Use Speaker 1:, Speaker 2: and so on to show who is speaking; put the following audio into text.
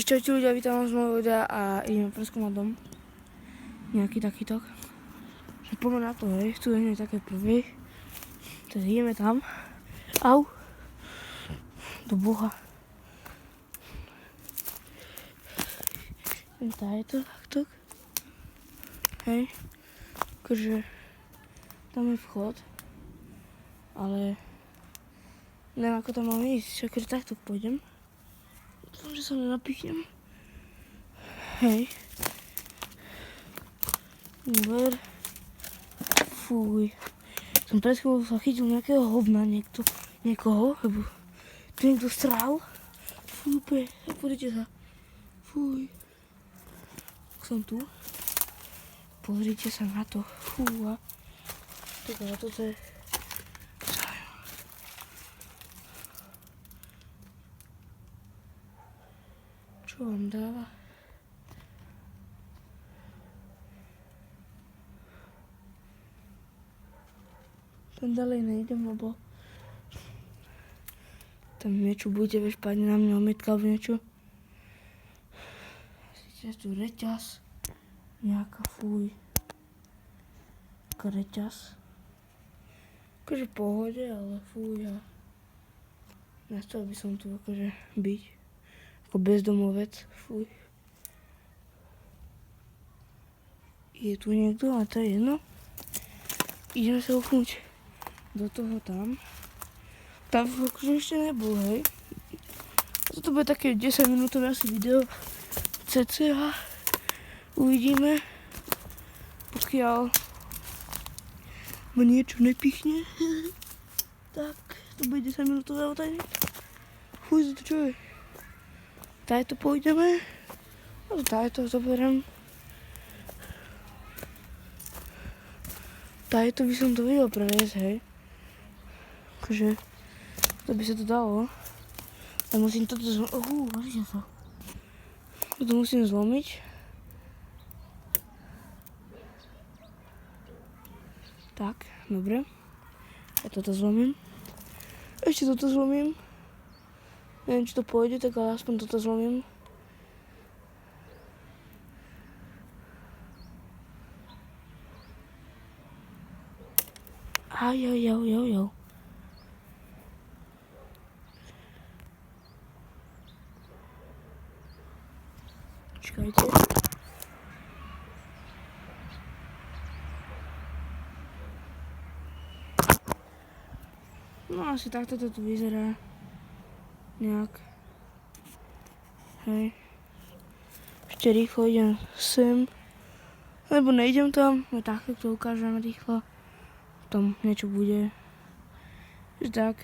Speaker 1: Čaute ľudia, vítam vás z môjho videa a ideme preskúmať dom. Nejaký takýto. Že poďme na to, hej, tu je také prvý. Teda ideme tam. Au. Do boha. Tá je to takto. Hej. Akože tam je vchod. Ale neviem ako tam mám ísť, akože takto pôjdem. Dúfam, že sa nenapichnem. Hej. Ver. Fuj. Som pred chvíľou sa chytil nejakého hovna niekoho, lebo tu niekto strál. Fuj, pozrite sa. Fuj. Som tu. Pozrite sa na to. Fúha. Toto je... Čo vám dáva? Tam ďalej nejdem, lebo tam niečo bude, vieš, padne na mňa ometka alebo niečo. Sice tu reťaz. Nejaká fuj. Taká reťaz. Akože v pohode, ale fuj. Nechcel by som tu akože byť. Ako bezdomovec, fuj. Je tu niekto, a to je jedno. Ideme sa oknúť do toho tam. Tam akože ešte nebol, hej. Toto bude také 10 minútové asi video. cca. Uvidíme. Pokiaľ ma niečo nepichne. Tak, to bude 10 minútové otáňa. Fuj, to čo je? Tajto pôjdeme. No tajto zoberiem. Tajto by som to vedel previesť, hej. Akože, to by sa to dalo. Ale musím toto zlomiť. Vážite sa. Toto musím zlomiť. Tak, dobre. Ja toto zlomím. Ešte toto zlomím. Neviem, či to pôjde, tak ale aspoň toto zlomím. Jau. Čakajte. No asi takto to tu vyzerá. Nejak. Hej. Ešte rýchlo idem sem. Lebo nejdem tam. No takto to ukážem rýchlo. Tam niečo bude. Že tak.